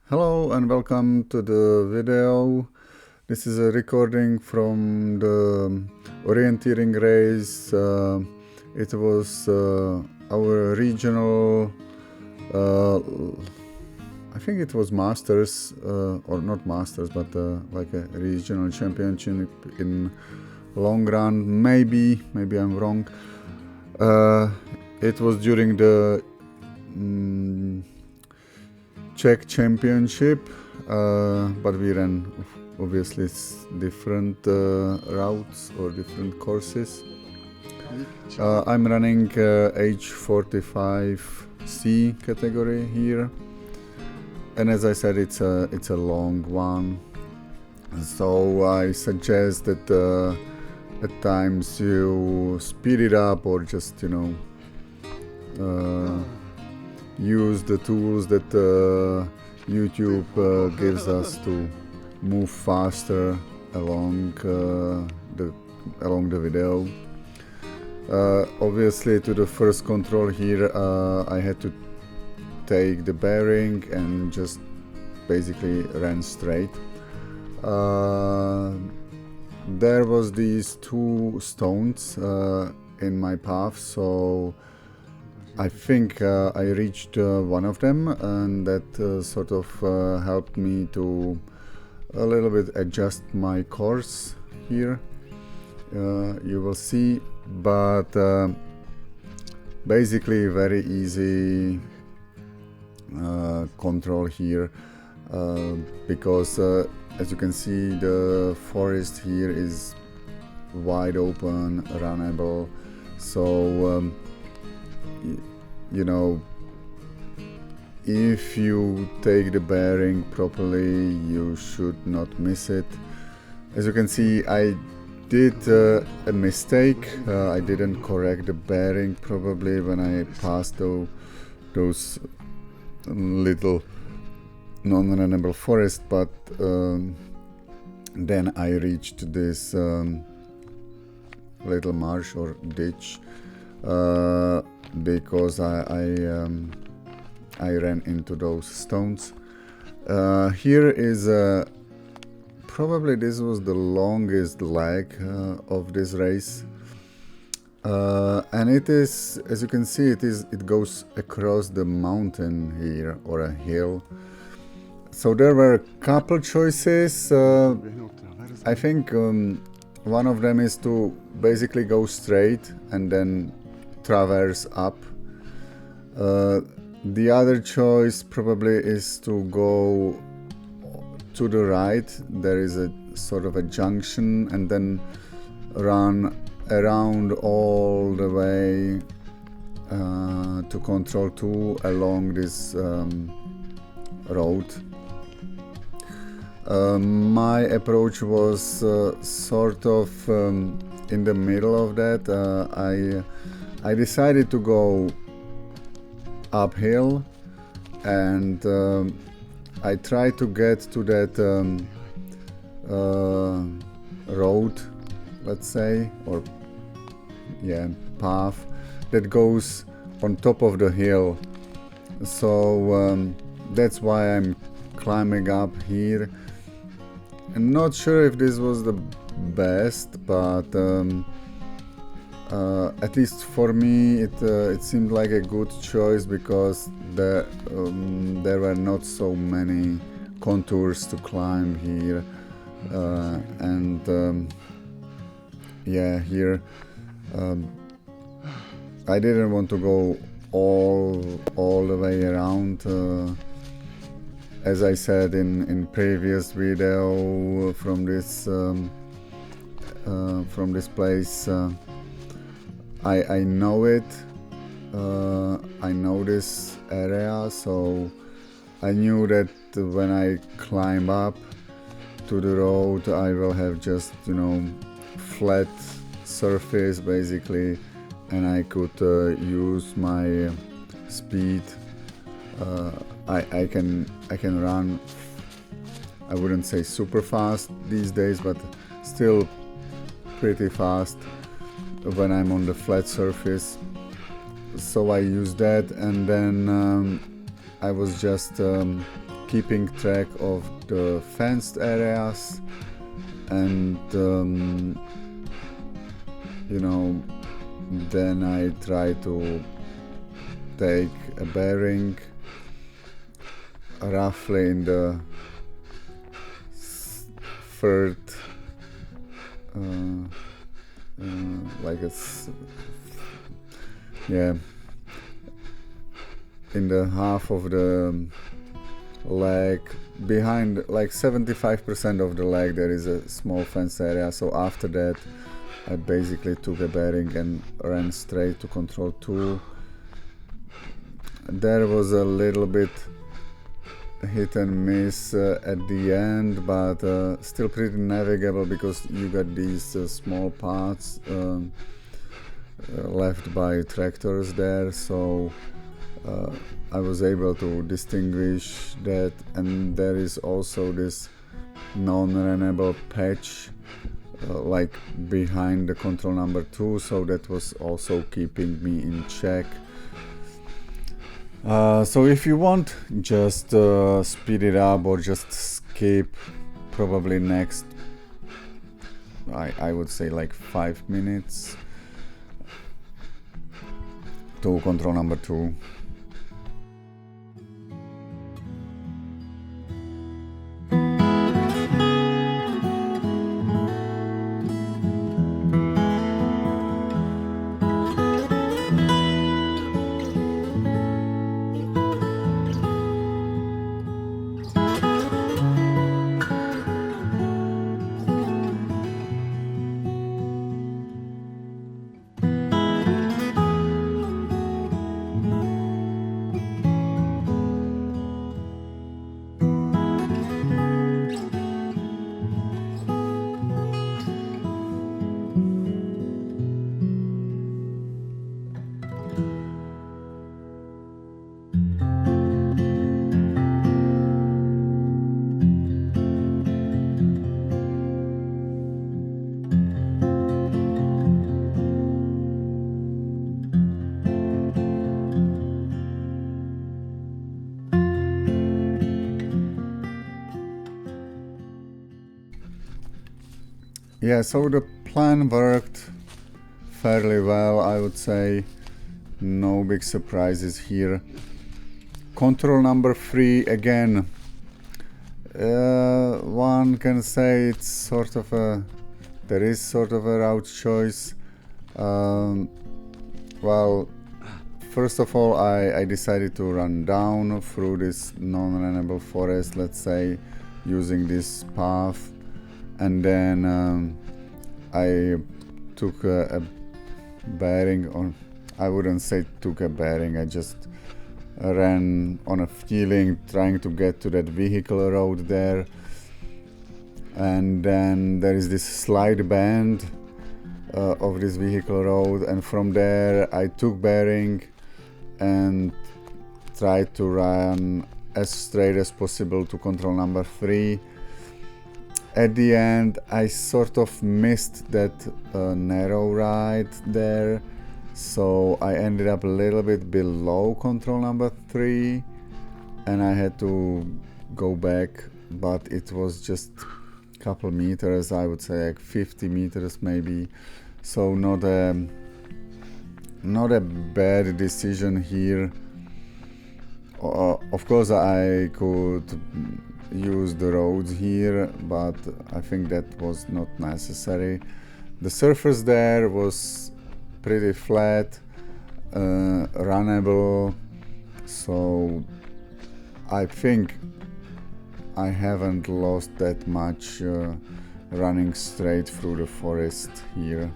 Hello and welcome to the video. This is a recording from the orienteering race. It was our regional, I think it was Masters, or not Masters, but like a regional championship in long run. Maybe I'm wrong. It was during the Czech Championship, but we ran obviously different routes or different courses. I'm running H45C category here, and as I said, it's a long one. So I suggest that at times you speed it up or just use the tools that YouTube gives us to move faster along the video. Obviously, to the first control here, I had to take the bearing and just basically ran straight. There was these two stones in my path, so I think I reached one of them, and that sort of helped me to a little bit adjust my course here. You will see, but basically very easy control here, because as you can see, the forest here is wide open, runnable, so if you take the bearing properly, you should not miss it. As you can see, I did a mistake. I didn't correct the bearing probably when I passed those little non-runnable forest, but then I reached this little marsh or ditch, because I ran into those stones. Here is probably this was the longest leg of this race, and it is, as you can see, it goes across the mountain here, or a hill. So there were a couple choices. I think one of them is to basically go straight and then traverse up. The other choice probably is to go to the right. There is a sort of a junction, and then run around all the way to Control 2 along this road. My approach was sort of in the middle of that. I decided to go uphill, and I tried to get to that road, let's say, or path that goes on top of the hill. So that's why I'm climbing up here. I'm not sure if this was the best, but at least for me it seemed like a good choice, because there were not so many contours to climb here, and here I didn't want to go all the way around. As I said in previous video from this place, I know it. I know this area, so I knew that when I climb up to the road, I will have just flat surface basically, and I could use my speed. I can run, I wouldn't say super fast these days, but still pretty fast when I'm on the flat surface. So I used that, and then I was just keeping track of the fenced areas, and you know, then I try to take a bearing roughly in the third like in the half of the leg, behind like 75% of the leg there is a small fence area. So after that I basically took a bearing and ran straight to control 2. There was a little bit hit and miss at the end, but still pretty navigable because you got these small paths left by tractors there, so I was able to distinguish that. And there is also this non-runnable patch like behind the control number 2, so that was also keeping me in check. So if you want, just speed it up or just skip probably next, I would say like 5 minutes to control number 2. Yeah, so the plan worked fairly well, I would say. No big surprises here. Control number 3, again, one can say it's sort of a, there is sort of a route choice. Well, first of all, I decided to run down through this non-runnable forest, let's say, using this path. And then I took a bearing, or I wouldn't say took a bearing, I just ran on a feeling, trying to get to that vehicle road there. And then there is this slight bend of this vehicle road, and from there I took bearing and tried to run as straight as possible to control number 3. At the end I sort of missed that narrow right there, so I ended up a little bit below control number 3 and I had to go back, but it was just a couple meters, I would say like 50 meters maybe, so not a bad decision here. Of course I could use the roads here, but I think that was not necessary. The surface there was pretty flat, runnable, so I think I haven't lost that much running straight through the forest here.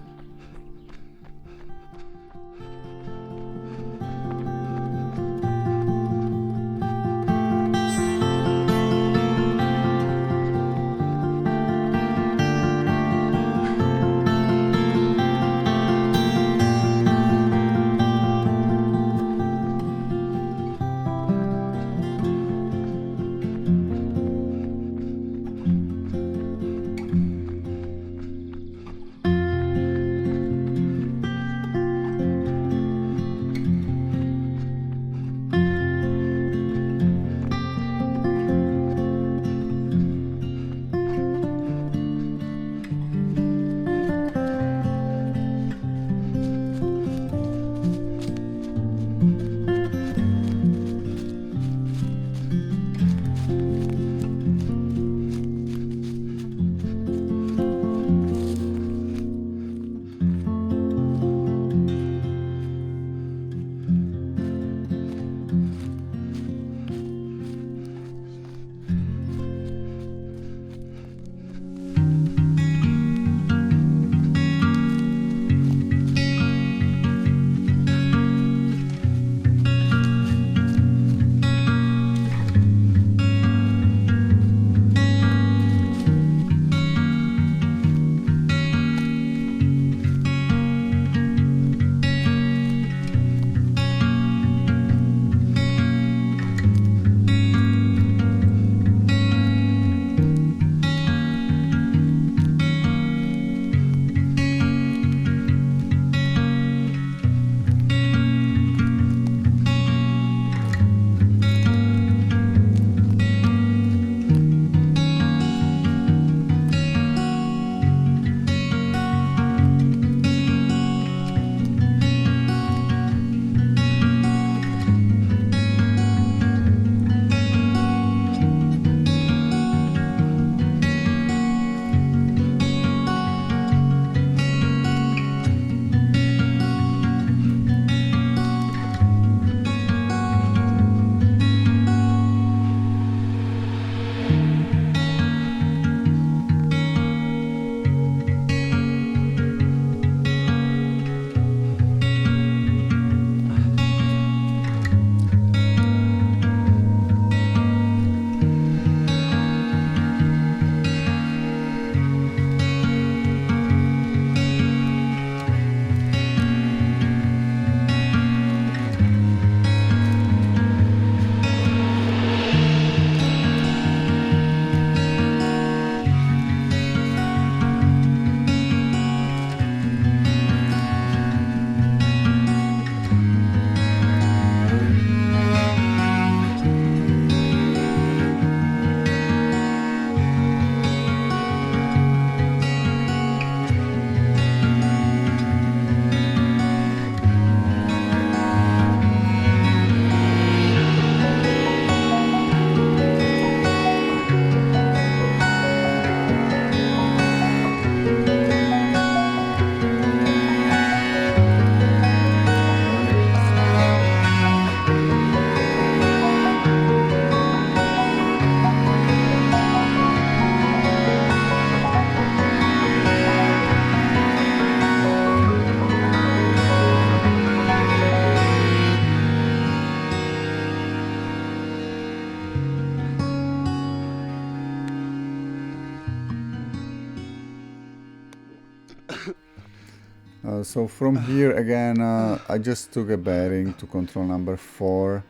So from here again, I just took a bearing to control number 4.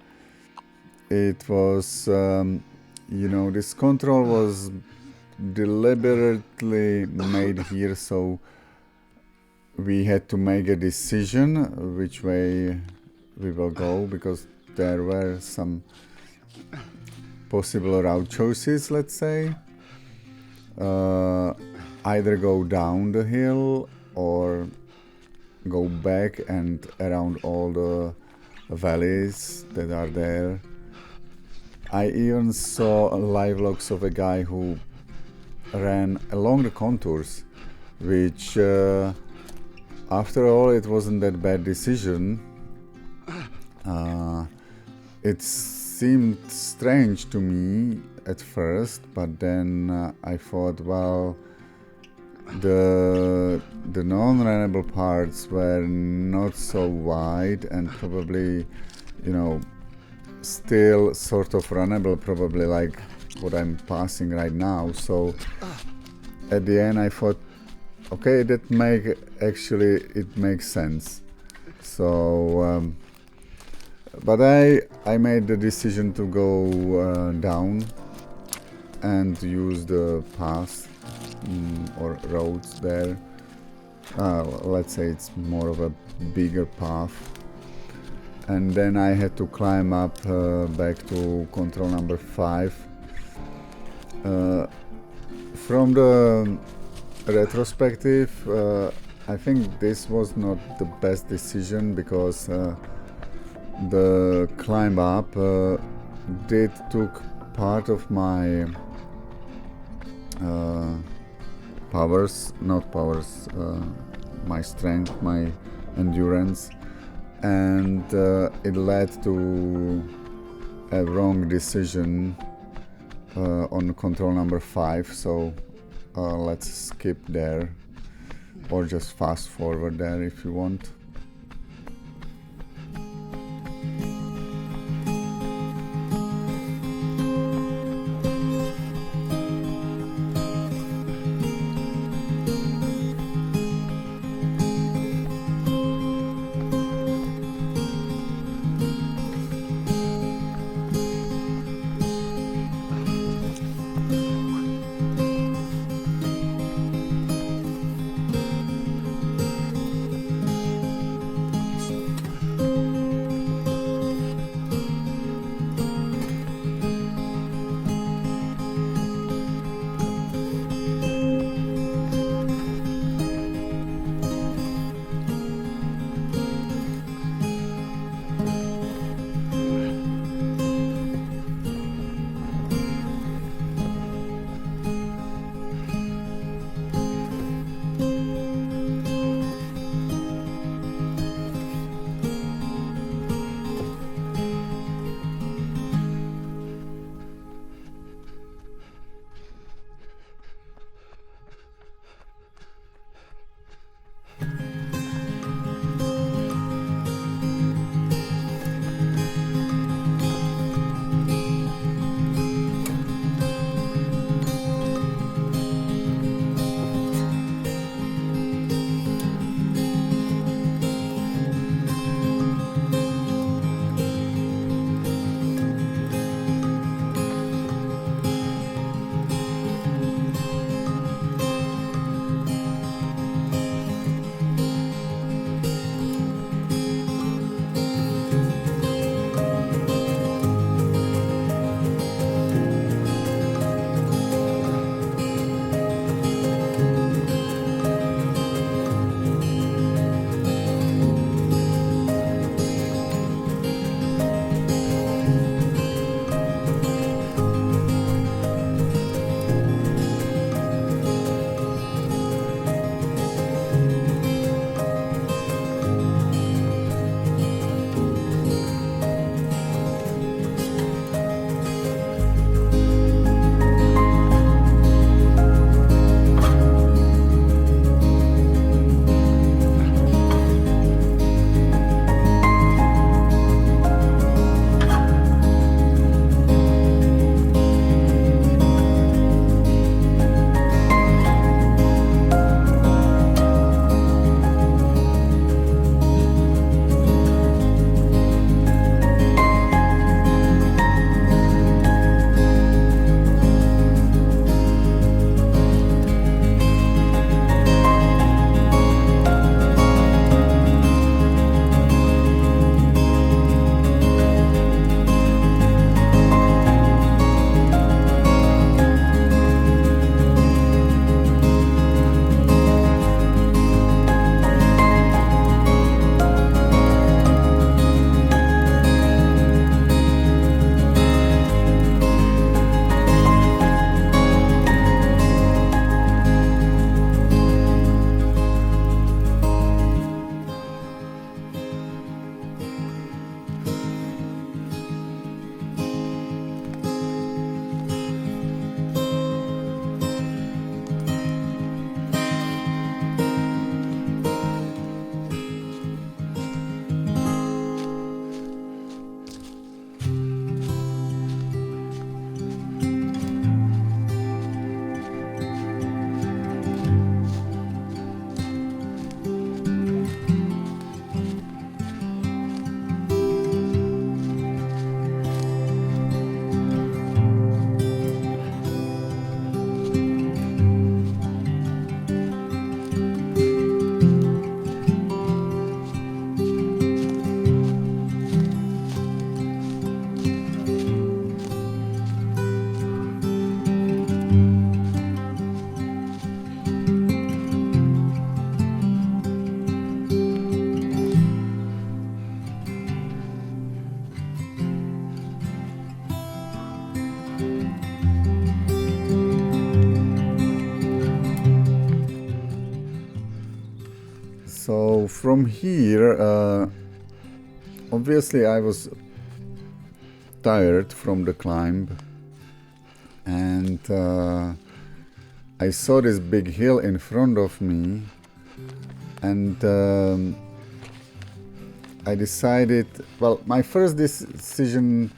It was, this control was deliberately made here, so we had to make a decision which way we will go, because there were some possible route choices, let's say. Either go down the hill or go back and around all the valleys that are there. I even saw live logs of a guy who ran along the contours, which after all it wasn't that bad decision. It seemed strange to me at first, but then I thought, well, the non-runnable parts were not so wide and probably, still sort of runnable, probably like what I'm passing right now. So at the end I thought, okay, it makes sense. So but I made the decision to go down and use the path or roads there. Let's say it's more of a bigger path. And then I had to climb up back to control number 5. From the retrospective, I think this was not the best decision, because the climb up did took part of my my strength, my endurance, and it led to a wrong decision on control number 5. So let's skip there, or just fast forward there if you want. from here, obviously I was tired from the climb, and I saw this big hill in front of me, and I decided, well, my first decision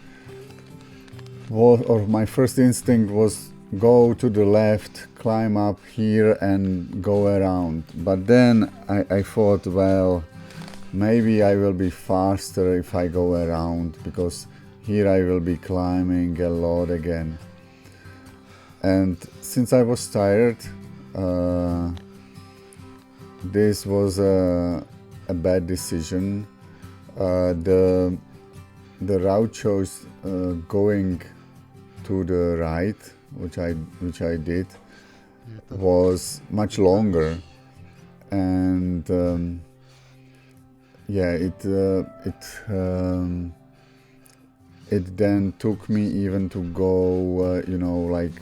was, or my first instinct was, go to the left, climb up here and go around. But then I thought, well, maybe I will be faster if I go around, because here I will be climbing a lot again. And since I was tired, this was a bad decision. The route chose going to the right, which I did, was much longer, and yeah, it then took me even to go, you know, like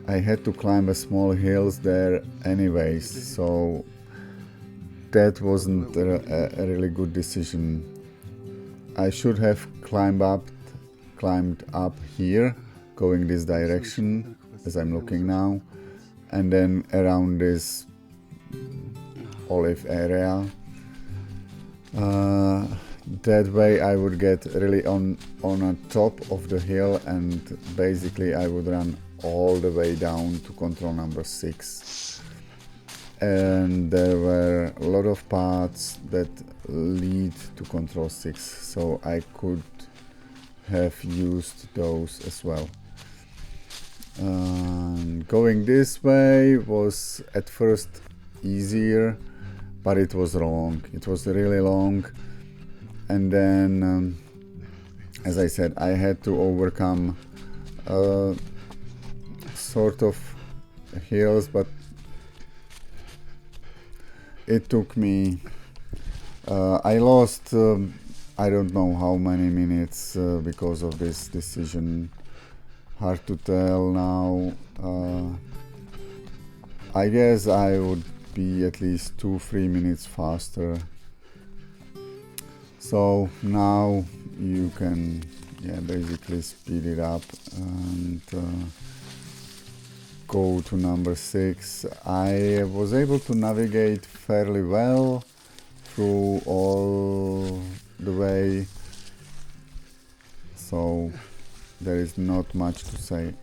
I had to climb a small hills there anyways, so that wasn't a really good decision. I should have climbed up here, going this direction as I'm looking now, and then around this olive area. That way I would get really on a top of the hill, and basically I would run all the way down to control number 6. And there were a lot of paths that lead to control 6, so I could have used those as well. Going this way was at first easier, but it was long. It was really long, and then as I said, I had to overcome sort of hills, but it took me, I lost I don't know how many minutes because of this decision. Hard to tell now. I guess I would be at least 2-3 minutes faster. So now you can, yeah, basically speed it up and go to number 6. I was able to navigate fairly well through all the way, so there is not much to say.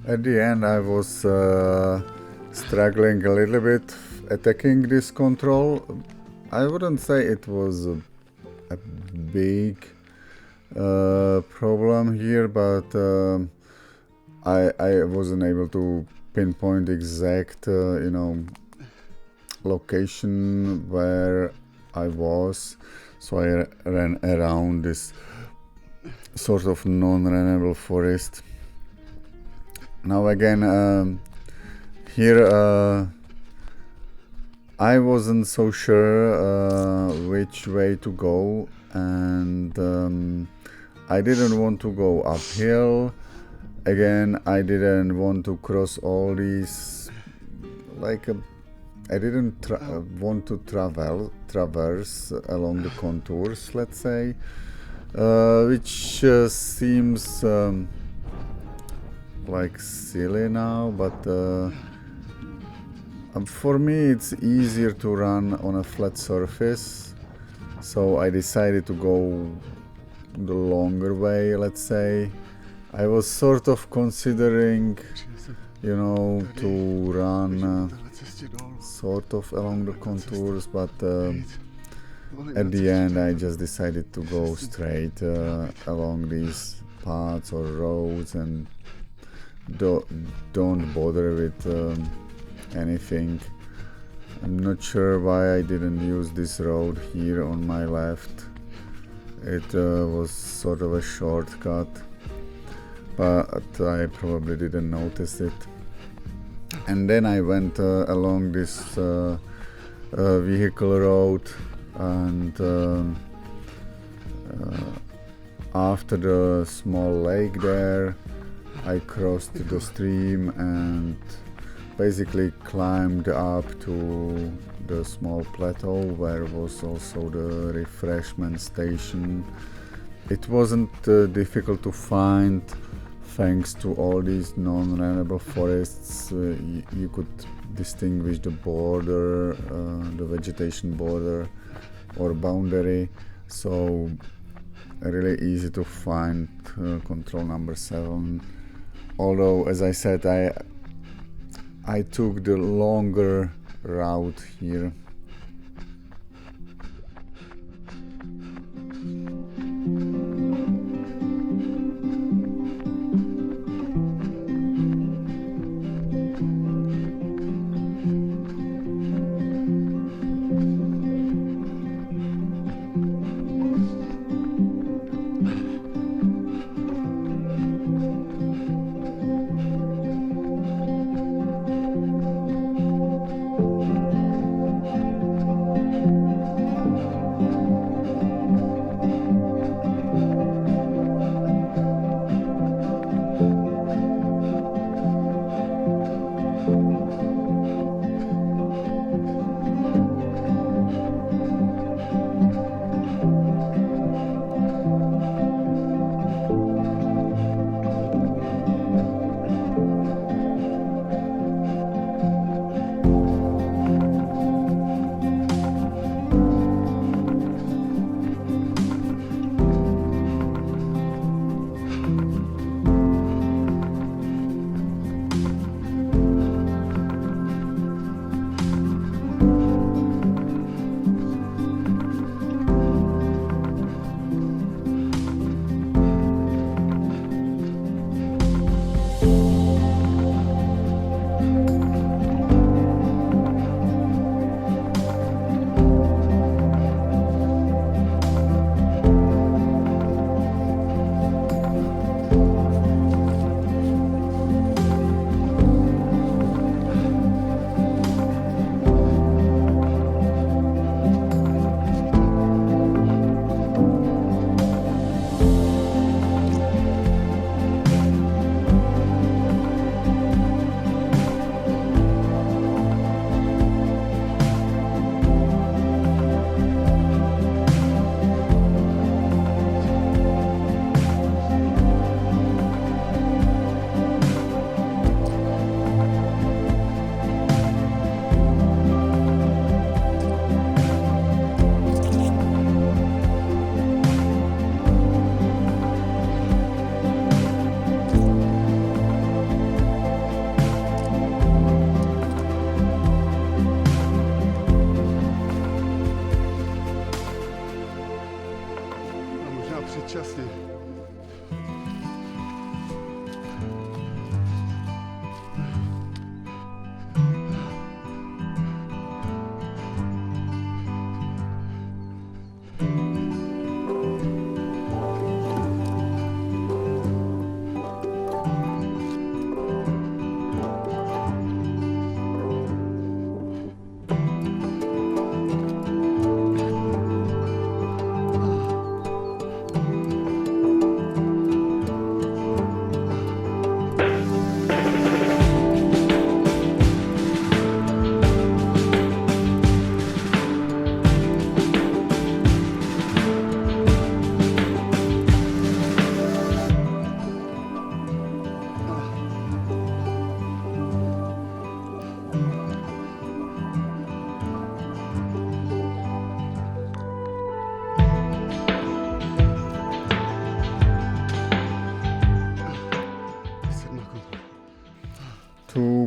At the end I was struggling a little bit attacking this control. I wouldn't say it was a big problem here, but I wasn't able to pinpoint exact you know, location where I was, so I ran around this sort of non-runnable forest. Now again, here I wasn't so sure which way to go, and I didn't want to go uphill. Again, I didn't want to cross all these, like I didn't want to traverse along the contours, let's say, which seems like silly now, but for me it's easier to run on a flat surface, so I decided to go the longer way, let's say. I was sort of considering, you know, to run sort of along the contours, but at the end I just decided to go straight along these paths or roads and don't bother with anything. I'm not sure why I didn't use this road here on my left. It was sort of a shortcut, but I probably didn't notice it. And then I went along this vehicle road, and after the small lake there, I crossed the stream and basically climbed up to the small plateau where was also the refreshment station. It wasn't difficult to find, thanks to all these non-runnable forests. You could distinguish the border, the vegetation border or boundary, so really easy to find control number 7. Although, as I said, I took the longer route here.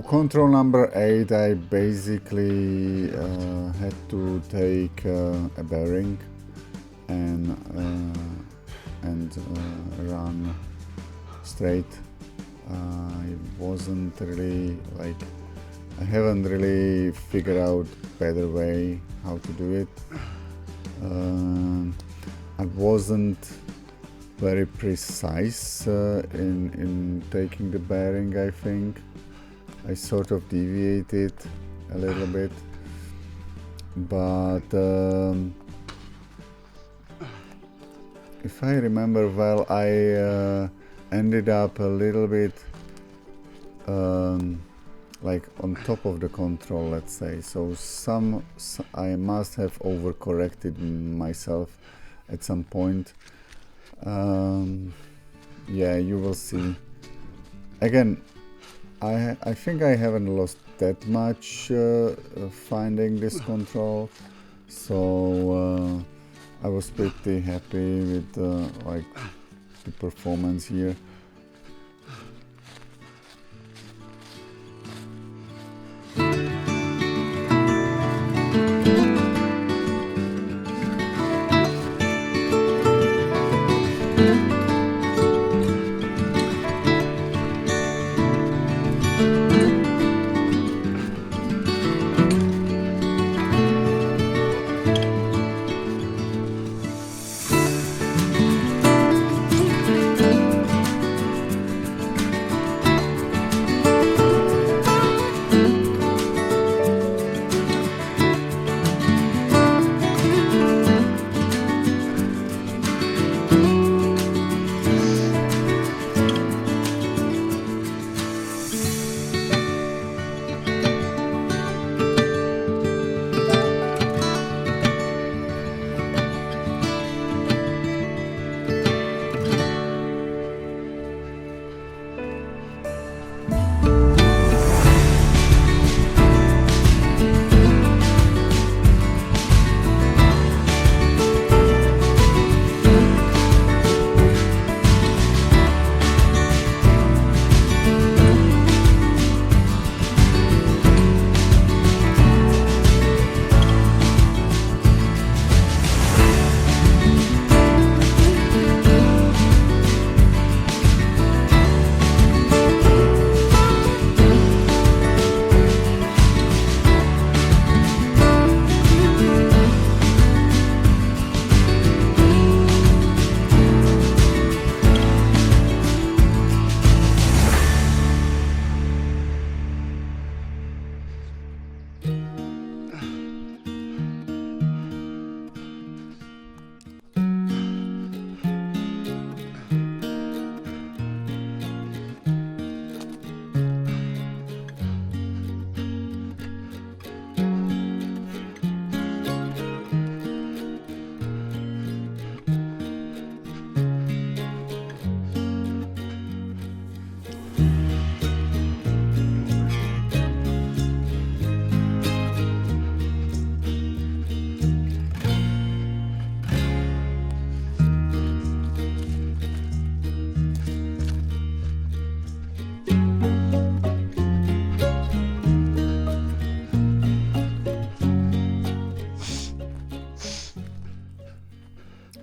control number 8, I basically had to take a bearing and run straight. I wasn't really like, I haven't really figured out better way how to do it. I wasn't very precise in taking the bearing, I think. I sort of deviated a little bit, but if I remember well, I ended up a little bit like on top of the control, let's say. So I must have overcorrected myself at some point. Yeah, you will see. Again, I think I haven't lost that much finding this control, so I was pretty happy with like the performance here.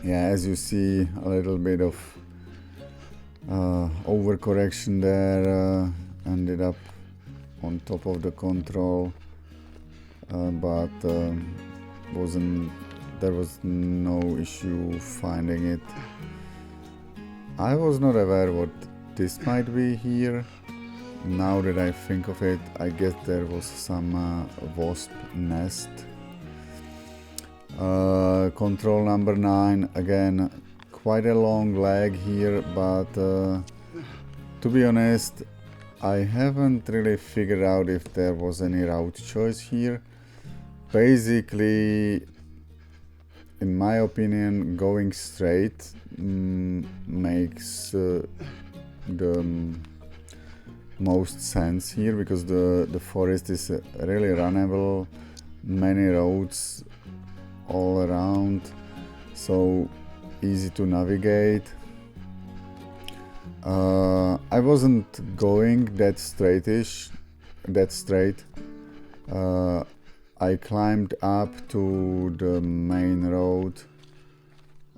Yeah, as you see, a little bit of overcorrection there, ended up on top of the control, but there was no issue finding it. I was not aware what this might be here. Now that I think of it, I guess there was some wasp nest. Control number 9, again, quite a long leg here, but to be honest, I haven't really figured out if there was any route choice here. Basically, in my opinion, going straight makes the most sense here, because the forest is really runnable, many roads all around, so easy to navigate. I wasn't going that straightish that straight. I climbed up to the main road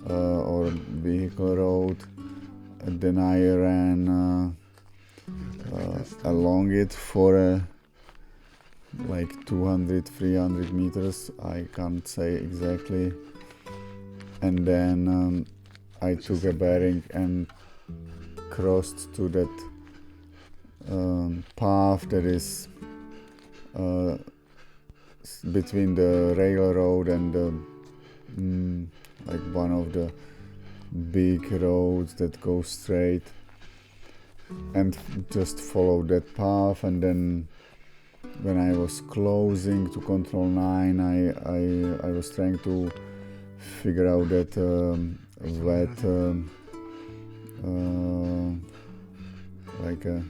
or vehicle road, and then I ran along it for like 200-300 meters, I can't say exactly, and then I took a bearing and crossed to that path that is between the railroad and the like one of the big roads that go straight, and just followed that path. And then when I was closing to control 9, I was trying to figure out that wet like a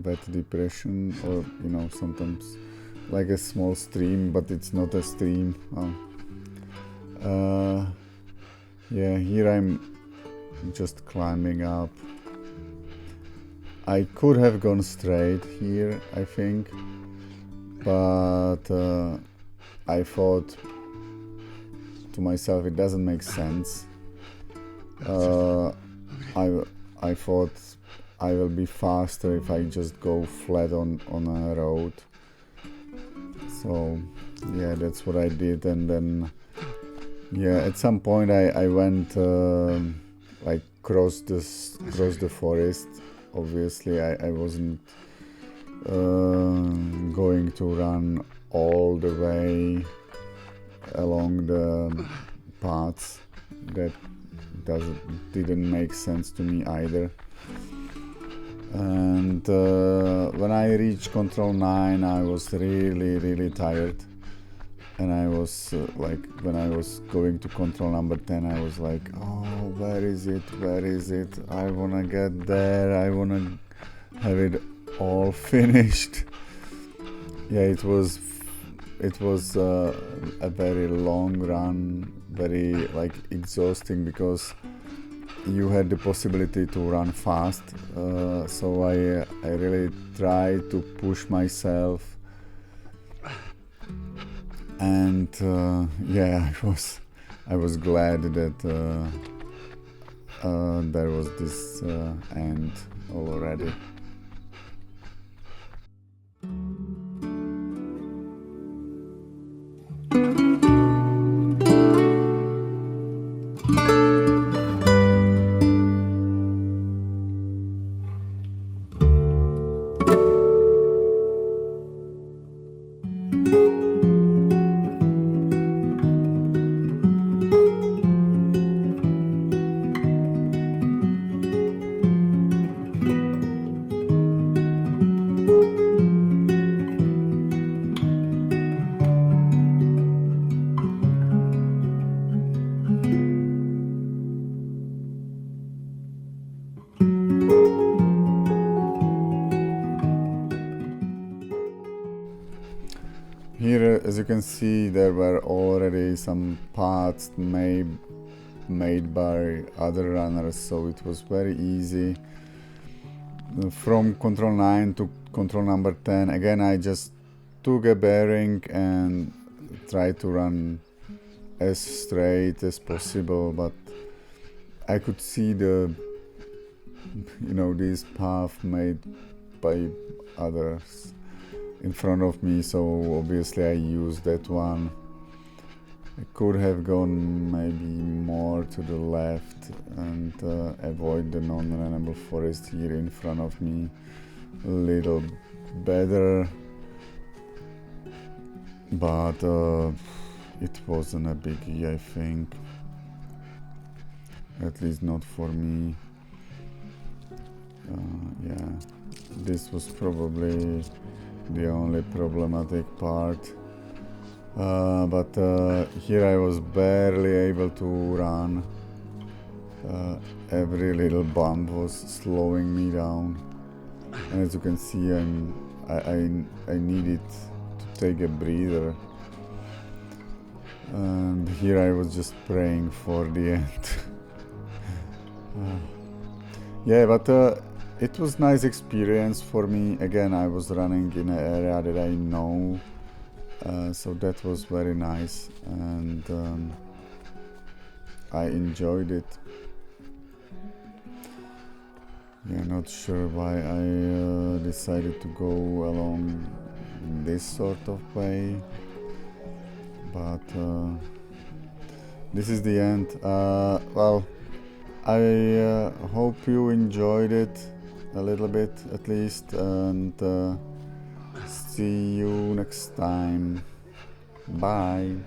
wet depression, or you know, sometimes like a small stream, but it's not a stream. Yeah, here I'm just climbing up. I could have gone straight here, I think, but I thought to myself it doesn't make sense. I thought I will be faster if I just go flat on a road. So yeah, that's what I did. And then yeah, at some point I went like cross the forest. Obviously I wasn't going to run all the way along the paths. That didn't make sense to me either. And when I reached control 9, I was really tired, and I was like, when I was going to control number 10, I was like, oh, where is it, I wanna get there, I wanna have it all finished. Yeah, it was a very long run, very like exhausting, because you had the possibility to run fast, so I really tried to push myself, and yeah, I was glad that there was this end already. Here, as you can see, there were already some paths made by other runners, so it was very easy. From control 9 to control number 10, again I just took a bearing and tried to run as straight as possible, but I could see this path made by others in front of me, so obviously I used that one. I could have gone maybe more to the left and avoid the non-runnable forest here in front of me a little better, but it wasn't a biggie, I think, at least not for me. Yeah, this was probably the only problematic part, but here I was barely able to run. Every little bump was slowing me down, and as you can see, I needed to take a breather, and here I was just praying for the end. Yeah, but it was nice experience for me. Again, I was running in an area that I know, so that was very nice, and I enjoyed it. Yeah, not sure why I decided to go along this sort of way, but this is the end. Well, I hope you enjoyed it a little bit at least, and see you next time. Bye.